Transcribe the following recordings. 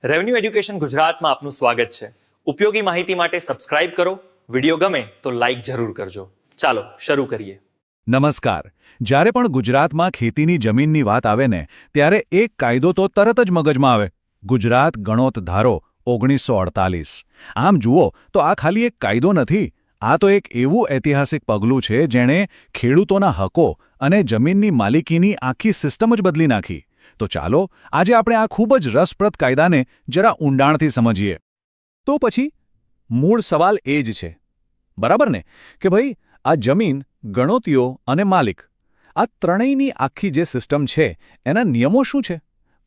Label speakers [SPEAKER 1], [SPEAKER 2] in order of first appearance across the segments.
[SPEAKER 1] Revenue education ગુજરાતમાં આપનું સ્વાગત છે. ઉપયોગી માહિતી માટે સબસ્ક્રાઇબ કરો. વિડીયો ગમે તો લાઇક જરૂર કરજો. ચાલો શરૂ કરીએ.
[SPEAKER 2] નમસ્કાર. જ્યારે પણ ગુજરાતમાં ખેતીની જમીનની વાત આવે ને ત્યારે એક કાયદો તો તરત જ મગજમાં આવે. ગુજરાત ગણોત ધારો 1948. આમ જુઓ તો આ ખાલી એક કાયદો નથી, આ તો એક એવું ઐતિહાસિક પગલું છે જેણે ખેડૂતોના હકો અને જમીનની માલિકીની આખી સિસ્ટમ જ બદલી નાખી. તો ચાલો આજે આપણે આ ખૂબ જ રસપ્રદ કાયદાને જરા ઊંડાણથી સમજીએ. તો પછી મૂળ સવાલ એ જ છે, બરાબર ને, કે ભાઈ આ જમીન, ગણોતીઓ અને માલિક, આ ત્રણેયની આખી જે સિસ્ટમ છે એના નિયમો શું છે,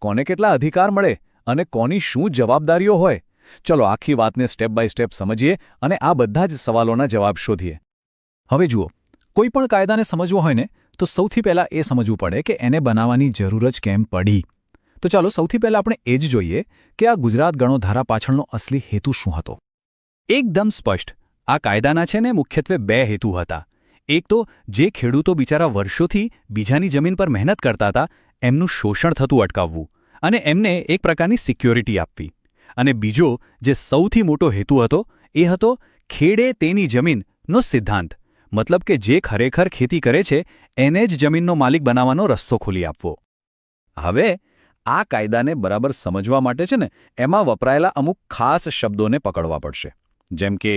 [SPEAKER 2] કોને કેટલા અધિકાર મળે અને કોની શું જવાબદારીઓ હોય. ચલો આખી વાતને સ્ટેપ બાય સ્ટેપ સમજીએ અને આ બધા જ સવાલોના જવાબ શોધીએ. હવે જુઓ, કોઈ પણ કાયદાને સમજવો હોય ને તો સૌથી પહેલાં એ સમજવું પડે કે એને બનાવવાની જરૂર જ કેમ પડી. તો ચાલો સૌથી પહેલાં આપણે એ જ જોઈએ કે આ ગુજરાત ગણોત ધારા પાછળનો અસલી હેતુ શું હતો. એકદમ સ્પષ્ટ, આ કાયદાના છે ને મુખ્યત્વે બે હેતુ હતા. એક તો જે ખેડૂતો બિચારા વર્ષોથી બીજાની જમીન પર મહેનત કરતા હતા એમનું શોષણ થતું અટકાવવું અને એમને એક પ્રકારની સિક્યોરિટી આપવી. અને બીજો જે સૌથી મોટો હેતુ હતો એ હતો ખેડે તેની જમીનનો સિદ્ધાંત, મતલબ કે જે ખરેખર ખેતી કરે છે એને જ જમીનનો માલિક બનાવવાનો રસ્તો ખોલી આપવો. હવે આ કાયદાને બરાબર સમજવા માટે છે ને એમાં વપરાયેલા અમુક ખાસ શબ્દોને પકડવા પડશે. જેમ કે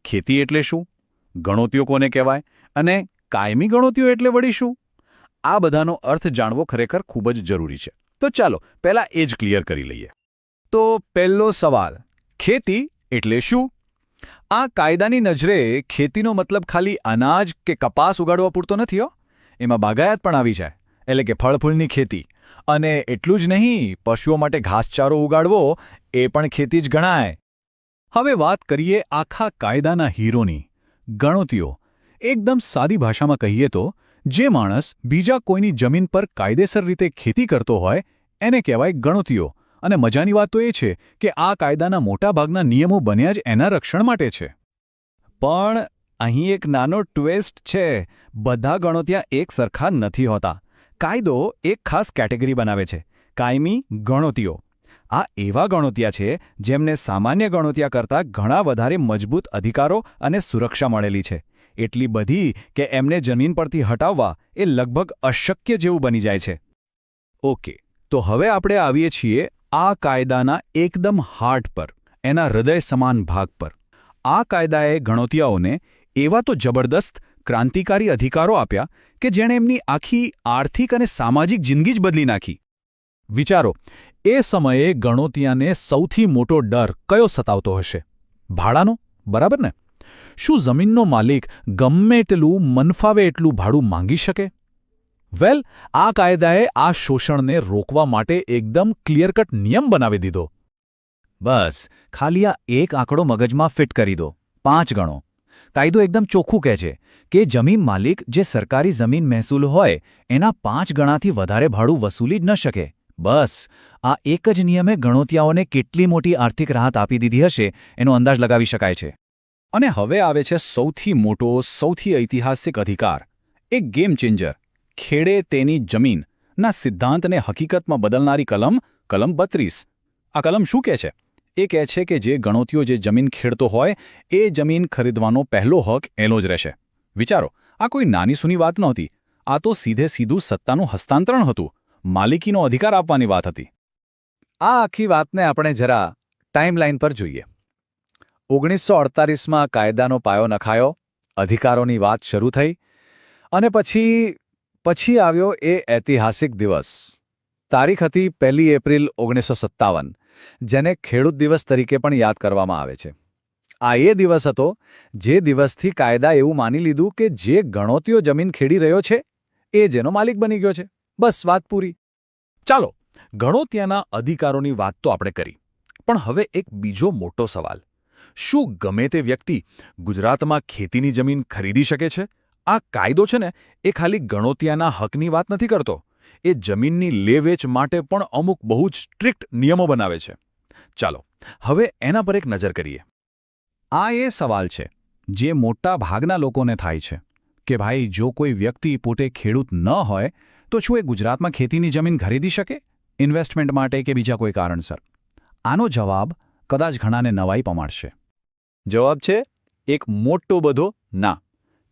[SPEAKER 2] ખેતી એટલે શું, ગણોતીઓ કોને કહેવાય અને કાયમી ગણોતીઓ એટલે વળી શું. આ બધાનો અર્થ જાણવો ખરેખર ખૂબ જ જરૂરી છે. તો ચાલો પહેલાં એ જ ક્લિયર કરી લઈએ. તો પહેલો સવાલ, ખેતી એટલે શું? આ કાયદાની નજરે ખેતીનો મતલબ ખાલી અનાજ કે કપાસ ઉગાડવા પૂરતો નથી હો. એમાં બાગાયત પણ આવી જાય, એટલે કે ફળફૂલની ખેતી. અને એટલું જ નહીં, પશુઓ માટે ઘાસચારો ઉગાડવો એ પણ ખેતી જ ગણાય. હવે વાત કરીએ આખા કાયદાના હીરોની, ગણોતીઓ. એકદમ સાદી ભાષામાં કહીએ તો જે માણસ બીજા કોઈની જમીન પર કાયદેસર રીતે ખેતી કરતો હોય એને કહેવાય ગણોતીઓ. અને મજાની વાત તો એ છે કે આ કાયદાના મોટાભાગના નિયમો બન્યા જ એના રક્ષણ માટે છે. પણ અહીં એક નાનો ટ્વિસ્ટ છે. બધા ગણોતિયા એક સરખા નથી હોતા. કાયદો એક ખાસ કેટેગરી બનાવે છે, કાયમી ગણોતીઓ. આ એવા ગણોતિયા છે જેમને સામાન્ય ગણોતિયા કરતાં ઘણા વધારે મજબૂત અધિકારો અને સુરક્ષા મળેલી છે. એટલી બધી કે એમને જમીન પરથી હટાવવા એ લગભગ અશક્ય જેવું બની જાય છે. ઓકે, તો હવે આપણે આવીએ છીએ આ કાયદાના એકદમ હાર્ટ પર, એના હૃદય સમાન ભાગ પર. આ કાયદાએ ગણોતિયાઓને એવા તો જબરદસ્ત ક્રાંતિકારી અધિકારો આપ્યા કે જેણે એમની આખી આર્થિક અને સામાજિક જિંદગી જ બદલી નાખી. વિચારો, એ સમયે ગણોતિયાને સૌથી મોટો ડર કયો સતાવતો હશે? ભાડાનો, બરાબર ને? શું જમીનનો માલિક ગમે તેટલું મન ફાવે એટલું ભાડું માંગી શકે? વેલ, આ કાયદાએ આ શોષણને રોકવા માટે એકદમ ક્લિયર કટ નિયમ બનાવી દીધો. બસ ખાલી આ એક આંકડો મગજમાં ફિટ કરી દો, 5 ગણો. કાયદો એકદમ ચોખ્ખું કહે છે કે જમીન માલિક જે સરકારી જમીન મહેસૂલ હોય એના 5 ગણાથી વધારે ભાડું વસૂલી જ ન શકે. બસ આ એક જ નિયમે ગણોતિયાઓને કેટલી મોટી આર્થિક રાહત આપી દીધી હશે એનો અંદાજ લગાવી શકાય છે. અને હવે આવે છે સૌથી મોટો, સૌથી ઐતિહાસિક અધિકાર, એક ગેમ ચેન્જર, ખેડે તેની જમીનના સિદ્ધાંતને હકીકતમાં બદલનારી કલમ 32. આ કલમ શું કહે છે? એ કહે છે કે જે ગણોતીઓ જે જમીન ખેડતો હોય એ જમીન ખરીદવાનો પહેલો હક એનો જ રહેશે. વિચારો, આ કોઈ નાની સૂની વાત નહોતી. આ તો સીધું સત્તાનું હસ્તાંતરણ હતું, માલિકીનો અધિકાર આપવાની વાત હતી. આ આખી વાતને આપણે જરા ટાઈમલાઈન પર જોઈએ. 1948માં કાયદાનો પાયો નખાયો, અધિકારોની વાત શરૂ થઈ અને પછી આવ્યો એ ઐતિહાસિક દિવસ. તારીખ હતી 1 એપ્રિલ 1957, જેને ખેડૂત દિવસ તરીકે પણ યાદ કરવામાં આવે છે. આ એ દિવસ હતો જે દિવસથી કાયદા એવું માની લીધું કે જે ગણોતીઓ જમીન ખેડી રહ્યો છે એ જેનો માલિક બની ગયો છે. બસ વાત પૂરી. ચાલો, ગણોતિયાના અધિકારોની વાત તો આપણે કરી, પણ હવે એક બીજો મોટો સવાલ, શું ગમે તે વ્યક્તિ ગુજરાતમાં ખેતીની જમીન ખરીદી શકે છે? આ કાયદો છે ને એ ખાલી ગણોતિયાના હકની વાત નથી કરતો, એ જમીનની લે-વેચ માટે પણ અમુક બહુ જ સ્ટ્રિક્ટ નિયમો બનાવે છે. ચાલો હવે એના પર એક નજર કરીએ. આ એ સવાલ છે જે મોટા ભાગના લોકોને થાય છે કે ભાઈ જો કોઈ વ્યક્તિ પોતે ખેડૂત ન હોય તો શું એ ગુજરાતમાં ખેતીની જમીન ખરીદી શકે, ઇન્વેસ્ટમેન્ટ માટે કે બીજા કોઈ કારણસર? આનો જવાબ કદાચ ઘણાને નવાઈ પમાડશે.
[SPEAKER 3] જવાબ છે એક મોટો બધો ના.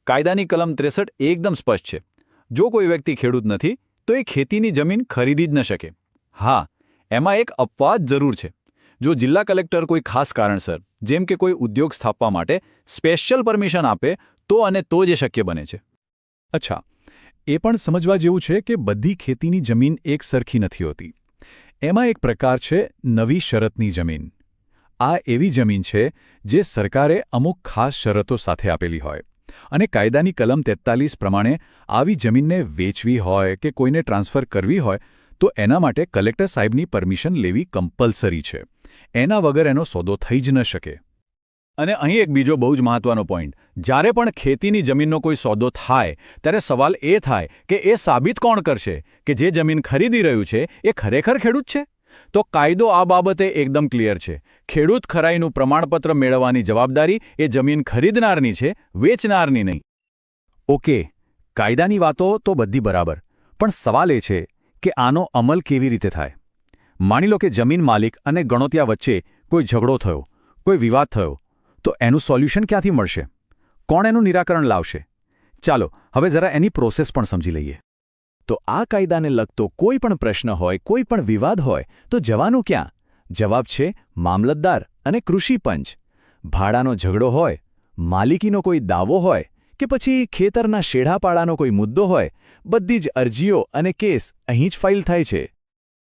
[SPEAKER 3] કાયદાની કલમ 63 એકદમ સ્પષ્ટ છે. જો કોઈ વ્યક્તિ ખેડૂત નથી તો એ ખેતીની જમીન ખરીદી જ ન શકે. હા, એમાં એક અપવાદ જરૂર છે. જો જિલ્લા કલેક્ટર કોઈ ખાસ કારણસર, જેમ કે કોઈ ઉદ્યોગ સ્થાપવા માટે સ્પેશિયલ પરમિશન આપે તો અને તો જ એ શક્ય બને છે.
[SPEAKER 2] અચ્છા, એ પણ સમજવા જેવું છે કે બધી ખેતીની જમીન એક સરખી નથી હોતી. એમાં એક પ્રકાર છે નવી શરતની જમીન. આ એવી જમીન છે જે સરકારે અમુક ખાસ શરતો સાથે આપેલી હોય અને કાયદાની કલમ 43 પ્રમાણે આવી જમીનને વેચવી હોય કે કોઈને ટ્રાન્સફર કરવી હોય તો એના માટે કલેક્ટર સાહેબની પરમિશન લેવી કમ્પલસરી છે. એના વગર એનો સોદો થઈ જ ન શકે.
[SPEAKER 3] અને અહીં એક બીજો બહુ જ મહત્વનો પોઈન્ટ. જ્યારે પણ ખેતીની જમીનનો કોઈ સોદો થાય ત્યારે સવાલ એ થાય કે એ સાબિત કોણ કરશે કે જે જમીન ખરીદી રહ્યું છે એ ખરેખર ખેડૂત છે? તો કાયદો આ બાબતે એકદમ ક્લિયર છે. ખેડૂત ખરાઈનું પ્રમાણપત્ર મેળવવાની જવાબદારી એ જમીન ખરીદનારની છે, વેચનારની નહીં.
[SPEAKER 2] ઓકે, કાયદાની વાતો તો બધી બરાબર, પણ સવાલ એ છે કે આનો અમલ કેવી રીતે થાય? માની લો કે જમીન માલિક અને ગણોતિયા વચ્ચે કોઈ ઝઘડો થયો, કોઈ વિવાદ થયો, તો એનું સોલ્યુશન ક્યાંથી મળશે? કોણ એનું નિરાકરણ લાવશે? ચાલો હવે જરા એની પ્રોસેસ પણ સમજી લઈએ.
[SPEAKER 3] તો આ કાયદાને લગતો કોઈ પણ પ્રશ્ન હોય, કોઈ પણ વિવાદ હોય તો જવાનું ક્યાં? જવાબ છે મામલતદાર અને કૃષિ પંચ. ભાડાનો ઝઘડો હોય, માલિકીનો કોઈ દાવો હોય કે પછી ખેતરના શેઢાપાડાનો કોઈ મુદ્દો હોય, બધી જ અરજીઓ અને કેસ અહીં જ ફાઇલ થાય છે.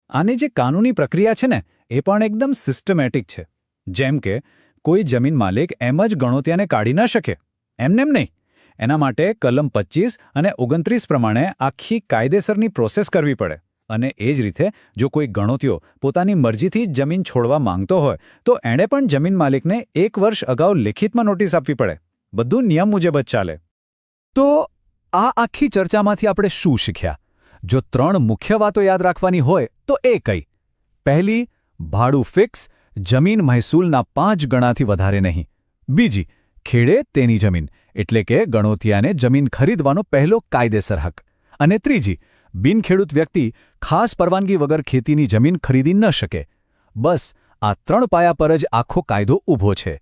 [SPEAKER 2] આની જે કાનૂની પ્રક્રિયા છે ને એ પણ એકદમ સિસ્ટમેટિક છે. જેમ કે કોઈ જમીન માલિક એમ જ ગણોતિયાને કાઢી ન શકે, એમનેમ નહીં. એના માટે કલમ 25 અને 29 પ્રમાણે આખી કાયદેસરની પ્રોસેસ કરવી પડે. અને એ જ રીતે જો કોઈ ગણોતિયો પોતાની મરજીથી જ જમીન છોડવા માંગતો હોય તો એણે પણ જમીન માલિકને 1 વર્ષ અગાઉ લેખિતમાં નોટિસ આપવી પડે. બધું નિયમ મુજબ જ ચાલે. તો આ આખી ચર્ચામાંથી આપણે શું શીખ્યા? જો 3 મુખ્ય વાતો યાદ રાખવાની હોય તો એ કઈ? પહેલી, ભાડું ફિક્સ, જમીન મહેસૂલના 5 ગણાથી વધારે નહીં. બીજી, ખેડે તેની જમીન, એટલે કે ગણોતિયાને જમીન ખરીદવાનો પહેલો કાયદેસર હક. અને ત્રીજી, બિનખેડૂત વ્યક્તિ ખાસ પરવાનગી વગર ખેતીની જમીન ખરીદી ન શકે. બસ આ 3 પાયા પર જ આખો કાયદો ઊભો છે.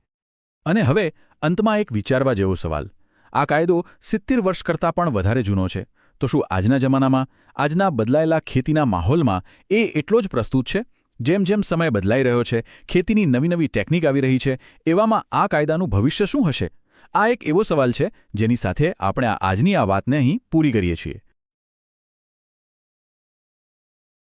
[SPEAKER 3] અને હવે અંતમાં એક વિચારવા જેવો સવાલ. આ કાયદો 70 વર્ષ કરતાં પણ વધારે જૂનો છે. તો શું આજના જમાનામાં, આજના બદલાયેલા ખેતીના માહોલમાં એ એટલો જ પ્રસ્તુત છે? જેમ જેમ સમય બદલાઈ રહ્યો છે, ખેતીની નવી નવી ટેકનિક આવી રહી છે, એવામાં આ કાયદાનું ભવિષ્ય શું હશે? આ એક એવો સવાલ છે જેની સાથે આપણે આજની આ વાતને અહીં પૂરી કરીએ છીએ.